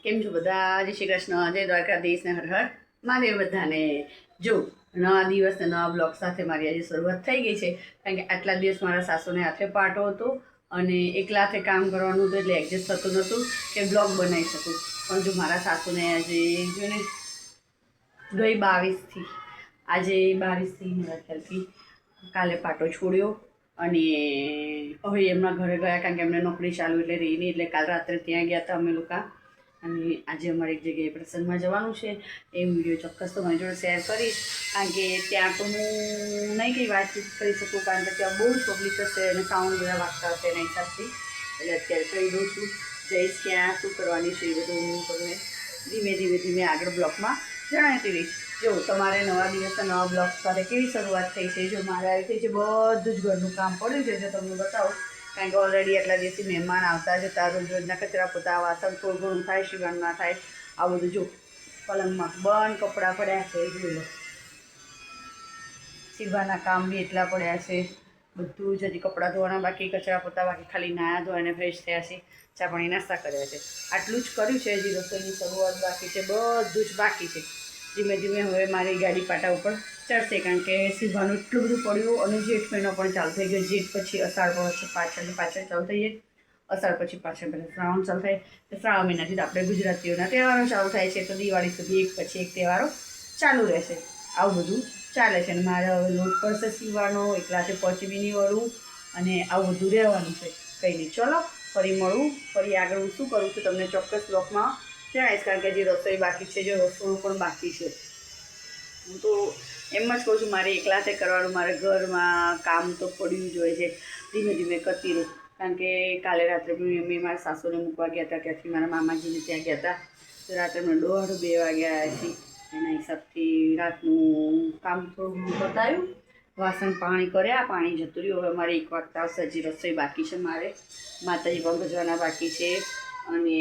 કેમ છો બધા? જય શ્રી કૃષ્ણ, જય દ્વારકાધીશ ને હર હર મહાદેવ બધાને. જો નવા દિવસ ને નવા બ્લોગ સાથે મારી આજે શરૂઆત થઈ ગઈ છે, કારણ કે આટલા દિવસ મારા સાસુને હાથે પાટો હતો અને એકલા હાથે કામ કરવાનું હતું, એટલે એડજસ્ટ થતું નહોતું કે બ્લોગ બનાવી શકું. પણ જો મારા સાસુને આજે જો ને ગઈ 22થી આજે 22થી મારા ખ્યાલથી કાલે પાટો છોડ્યો અને હવે એમના ઘરે ગયા, કારણ કે એમને નોકરી ચાલુ એટલે રહી નહીં, એટલે કાલ રાત્રે ત્યાં ગયા હતા અમે લોકો. અને આજે અમારે એક જગ્યાએ પ્રસંગમાં જવાનું છે, એ વિડીયો ચોક્કસ તો મારી જોડે શેર કરીશ, કારણ કે ત્યાં તો હું નહીં કંઈ વાતચીત કરી શકું, કારણ કે ત્યાં બહુ જ પબ્લિક હશે અને સાઉન્ડ બધા વાગતા હશે એના હિસાબથી. એટલે અત્યારે કહી દઉં છું, જઈશ ક્યાં શું કરવાની છે એ બધું હું તમને ધીમે ધીમે આગળ બ્લોગમાં જણાવતી રહીશ. જો તમારે નવા દિવસે નવા બ્લોગ સાથે કેવી શરૂઆત થઈ છે, જો મારે આવી થઈ છે બધું જ ઘરનું કામ પડ્યું છે, જો તમને બતાવું, કારણ કે ઓલરેડી આટલા દિવસથી મહેમાન આવતા જતા, રોજના કચરા પોતા વાસણ થોડું ઘણું થાય, શિવણ ના થાય, આ બધું જો પલંગમાં બંધ કપડાં પડ્યા છે, જોઈ લો સીવવાના કામ બી એટલા પડ્યા છે, બધું જ હજી કપડાં ધોવાના બાકી, કચરા પોતા બાકી, ખાલી નાયા ધોવાને ફ્રેશ થયા છે, ચા પાણી નાસ્તા કર્યા છે, આટલું જ કર્યું છે. હજી રસોઈની શરૂઆત બાકી છે, બધું જ બાકી છે. ધીમે ધીમે હવે મારી ગાડી પાટા ઉપર ચડશે, કારણ કે સીવવાનું એટલું બધું પડ્યું અને જેઠ મહિનો પણ ચાલુ થઈ ગયો. જેઠ પછી અષાઢ પછી પાછળ ચાલુ થઈ જાય, અષાઢ પછી પાછળ પહેલાં શ્રાવણ ચાલુ થાય, તો શ્રાવણ મહિનાથી તો આપણે ગુજરાતીઓના તહેવારો ચાલુ થાય છે, તો દિવાળી સુધી એક પછી એક તહેવારો ચાલુ રહેશે. આવું બધું ચાલે છે અને મારે હવે લોટ પડશે સીવવાનો, એકલાથી પહોંચી બી નહીં વળવું અને આવું બધું રહેવાનું છે. કંઈ નહીં, ચલો ફરી મળું, ફરી આગળ હું શું કરું છું તમને ચોક્કસ બ્લોગમાં જણાવીશ, કારણ કે જે રસોઈ બાકી છે, જે રસોડું પણ બાકી છે. હું તો એમ જ કહું છું, મારે એકલાથે કરવાનું, મારે ઘરમાં કામ તો પડ્યું જ હોય છે, ધીમે ધીમે કરતી રહું. કારણ કે કાલે રાત્રે મેં મારા સાસુને મૂકવા ગયા હતા, ત્યાંથી મારા મામાજીને ત્યાં ગયા હતા, તો રાત્રે મેં 1:30-2 વાગ્યા હતી. એના હિસાબથી રાતનું કામ થોડું બતાવ્યું, વાસણ પાણી કર્યા, પાણી જતું રહ્યું. હવે મારે 1 વાગતા આવશે, હજી રસોઈ બાકી છે, મારે માતાજી પણ ભજવાના બાકી છે અને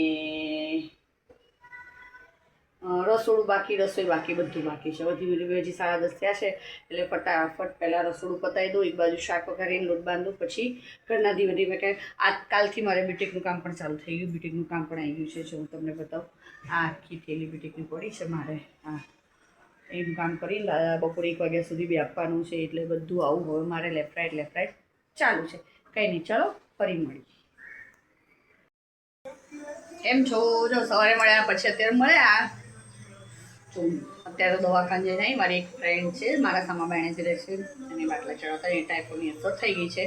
રસોડું બાકી, રસોઈ બાકી, બધું બાકી છે. હવે ધીમે ધીમે હજી 10:30 થયા છે, એટલે ફટાફટ પહેલાં રસોડું પતાવી દઉં, એક બાજુ શાક વઘારીને લોટ બાંધું, પછી ઘરના ધીમે ધીમે કે આજકાલથી મારે બીટેકનું કામ પણ ચાલુ થઈ ગયું, બીટેકનું કામ પણ આવી ગયું છે. જો હું તમને બતાવું, આ આખી થેલી બીટેકની પડી છે મારે, હા એનું કામ કરીને બપોરે 1 વાગ્યા સુધી બી આપવાનું છે, એટલે બધું આવું હવે મારે લેફ્ટ રાઈટ ચાલુ છે. કંઈ નહીં, ચલો ફરી મળીએ. એમ છો? જો સવારે મળ્યા પછી અત્યારે મળ્યા. અત્યારે તો દવાખાને જઈને આવી, મારી એક ફ્રેન્ડ છે, મારા સામા બહેણે જ રહે છે, અને બાટલા ચડાવતા એ ટાઈફોની અસર થઈ ગઈ છે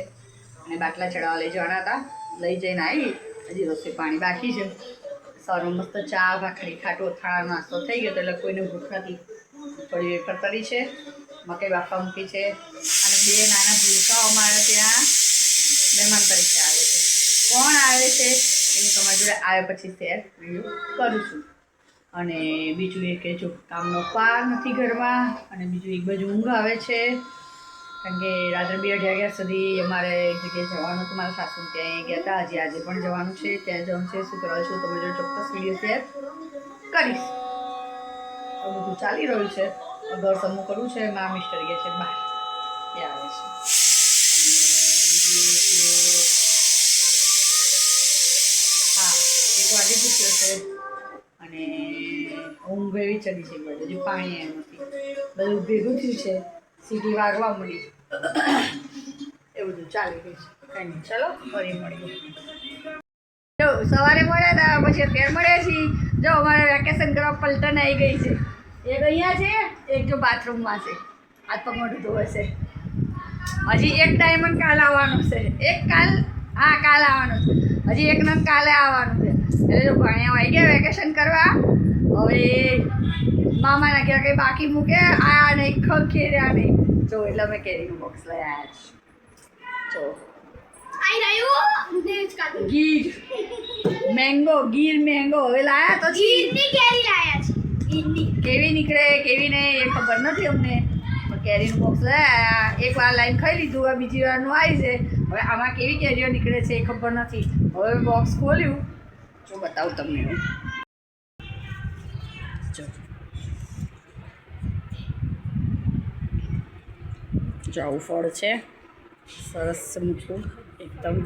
અને બાટલા ચડાવવા લઈ જવાના હતા, લઈ જઈને આવી. હજી રસોઈ પાણી બાકી છે. સવારમાં મસ્ત ચા ભાખરી ખાટો અથાણાનો નાસ્તો થઈ ગયો, એટલે કોઈને ભૂખ નથી. થોડી વેફર કરી છે, મકાઈ બાફા મૂકી છે, અને 2 નાના ભૂલકાઓ અમારે ત્યાં મહેમાન તરીકે આવે છે. કોણ આવે છે એ હું તમારી જોડે આવ્યા પછી શેર વિડીયો કરું છું. અને બીજું એ કે જો કામનો પાર નથી ઘરમાં, અને બીજું એક બાજુ ઊંઘ આવે છે, કારણ કે રાત્રે 2-2 વાગ્યા સુધી અમારે એક જગ્યાએ જવાનું હતું, મારા સાસુ ત્યાં ગયા હતા, આજે પણ જવાનું છે, ત્યાં જવાનું છે. શું કરવા છું તમારી જોડે ચોક્કસ વિડીયો શેર કરીશ. આ બધું ચાલી રહ્યું છે, ઘર સમૂહ કરવું છે, મારા મિસ્ટર ગયા છે બહાર, એ આવે છે. હા, 1 વાગે પૂછ્યો છે અને ઊંઘ એવી ચડી છે, બધું પાણી એમ નથી, બધું ભેગું થયું છે, સીટી વાગવા મળી, એ બધું ચાલી રહ્યું છે. કંઈ નહીં, ચલો ફરી મળીએ. જો સવારે મળ્યા હતા, પછી અત્યારે મળ્યા છીએ. જો અમારે વેકેશન કરવા પલટન આવી ગઈ છે, એક અહીંયા છે, એક જો બાથરૂમમાં છે, હાથ પગ મોઢું ધોવે છે. હજી એક ડાયમંડ કાલ આવવાનું છે, એક કાલ, હા કાલ આવવાનું છે, હજી એક નંગ કાલે આવવાનું છે. એટલે જો ભણ્યા આવી ગયા વેકેશન કરવા, હવે મામાના ઘેર કંઈ બાકી મૂકે આ નહીં, ખેર્યા નહીં, જો એટલે અમે કેરીનું બોક્સ લઈ આવ્યા છીએ. જો ગીર મેંગો હવે લાયા તો કેવી નીકળે કેવી નહીં એ ખબર નથી અમને, પણ કેરીનું બોક્સ લાયા. એક વાર લાઈન ખાઈ લીધું, હવે બીજી વારનું આવી છે. હવે આમાં કેવી કેરીઓ નીકળે છે એ ખબર નથી. હવે બોક્સ ખોલ્યું, જો બતાવું તમને હું. જો આવું ફળ છે, સરસ મીઠું એકદમ,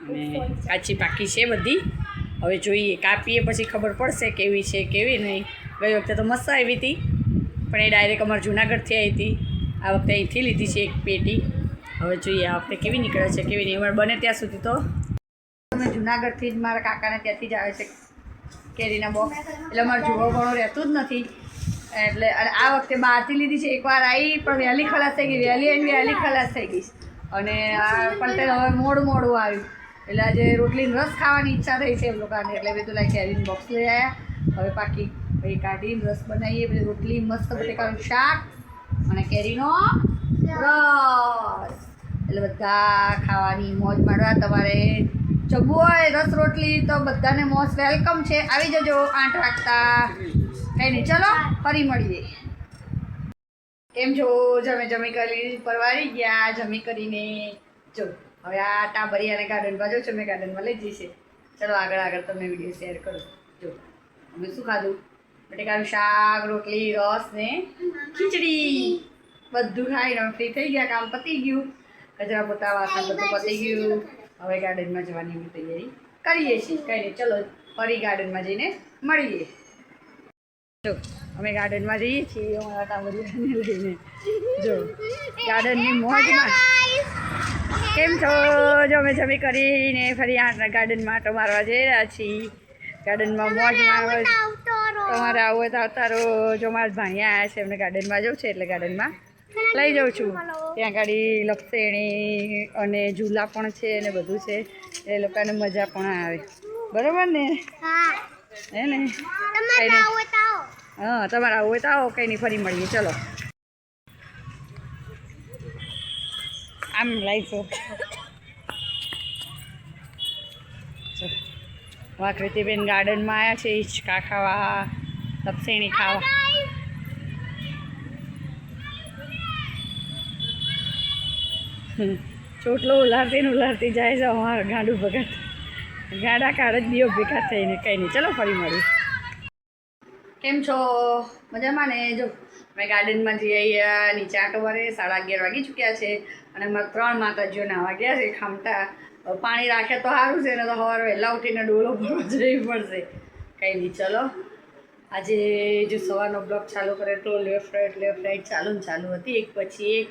અને કાચી પાકી છે બધી. હવે જોઈએ કાપીએ પછી ખબર પડશે કેવી છે કેવી નહીં. ગઈ વખતે તો મસ્ત આવી હતી, પણ એ ડાયરેક્ટ અમારે જુનાગઢથી આવી હતી. આ વખતે અહીંથી લીધી છે એક પેટી. હવે જોઈએ આ વખતે કેવી નીકળે છે કેવી નહીં. અમારે બને ત્યાં સુધી તો અમે જુનાગઢથી જ મારા કાકાને ત્યાંથી જ આવે છે કેરીના બોક્સ, એટલે અમારે જોવા ઘણું રહેતું જ નથી. એટલે અને આ વખતે બહારથી લીધી છે, એકવાર આવી પણ વહેલી ખલાસ થઈ ગઈ, વહેલી ખલાસ થઈ ગઈ. અને પણ તે હવે મોડું આવ્યું, એટલે આજે રોટલીનો રસ ખાવાની ઈચ્છા થઈ છે એમ લોકોને, એટલે મેં તો લાઈક કેરીનું બોક્સ લઈ આવ્યા. હવે પાકી પછી કાઢીને રસ બનાવીએ, પછી રોટલી મસ્ત બટેકાનું શાક અને કેરીનો રસ, એટલે બધા ખાવાની મોજ માણવા. તમારે જમવું હોય રસ રોટલી તો બધાને મોસ્ટ વેલકમ છે, આવી જજો 8 વાગતા. કંઈ નહીં, ચલો ફરી મળીએ. કેમ છો? જમી કરી પરવારી ગયા. જમી કરીને જો હવે આ ટાબરિયાને ગાર્ડનમાં જો છો, મેં ગાર્ડનમાં લઈ જઈશે. ચલો આગળ તમને વિડીયો શેર કરું. જો અમે શું ખાધું, બટેકાનું શાક, રોટલી, રસ ને ખીચડી બધું ખાઈને ફ્રી થઈ ગયા. કામ પતી ગયું, કચરા પોતા વાસણ બધું પતી ગયું. હવે ગાર્ડનમાં જવાની તૈયારી કરીએ છીએ. કંઈ નહીં, ચલો ફરી ગાર્ડનમાં જઈને મળીએ. જો અમે ગાર્ડનમાં જઈએ છીએ અમારા ટાબરિયાને લઈને. જો ગાર્ડનની મોજમાં. કેમ છો? જો અમે જમી કરીને ફરી ગાર્ડનમાં આંટો મારવા જઈ રહ્યા છીએ. ગાર્ડનમાં મોજ મારવા તમારે આવું હોય તો આવતા રહો. જો મારા ભાણિયા આવ્યા છે, એમને ગાર્ડનમાં જવું છે એટલે ગાર્ડનમાં લઈ જાઉં છું. ત્યાં ગાડી લપસેણી અને ઝૂલા પણ છે અને બધું છે, એ લોકોને મજા પણ આવે. બરાબર ને? હે ને? હા, તમારે આવું હોય તો આવો. કંઈ નહીં, ફરી મળીએ. ચલો આમ લાવીશું. વાકૃતિબેન ગાર્ડનમાં આવ્યા છે હિંચકા ખાવા, લપસેણી ખાવા. ચોટલો ઉલારતી જાય છે અમારા ગાંડું ભગત. ગાડા કાઢ જ દીઓ ભેગા થઈને. કંઈ નહીં, ચલો ફરી મળીએ. કેમ છો? મજામાં ને? જો મેં ગાર્ડનમાં જઈ આવ્યા, નીચે આંટો મારે. 11:30 વાગી ચૂક્યા છે અને મારા 3 માતાજીઓ નાવા ગયા છે ખામટા. પાણી રાખે તો સારું છે ને, તો સવારે વહેલા ઉઠીને ડોલો ભરવા જવી પડશે. કંઈ નહીં, ચલો આજે જો સવારનો બ્લોગ ચાલુ કરે તો લેફ્ટ રાઈટ ચાલુ હતી, એક પછી એક.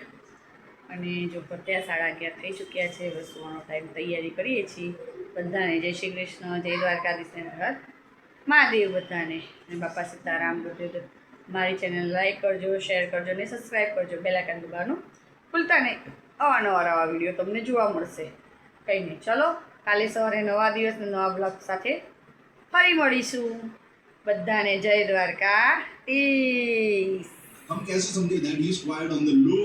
અને જો ત્યાં 11:30 થઈ ચૂક્યા છે. બસ સુવાનો ટાઈમ તૈયારી કરીએ છીએ. બધાને જય શ્રી કૃષ્ણ, જય દ્વારકાધીશને હર મહાદેવ બધાને. અને બાપા સીતારામ. બધું મારી ચેનલ લાઈક કરજો, શેર કરજો અને સબસ્ક્રાઈબ કરજો. બેલ આઇકન દબાવવાનું ભૂલતા નહીં. આવા વિડીયો તમને જોવા મળશે. કંઈ નહીં, ચલો કાલે સવારે નવા દિવસના નવા બ્લોગ સાથે ફરી મળીશું. બધાને જય દ્વારકાધીશ. हम कैसे समझे that he is quite on the low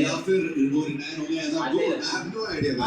या फिर वो रिटायर हो गया as a god? I have no idea.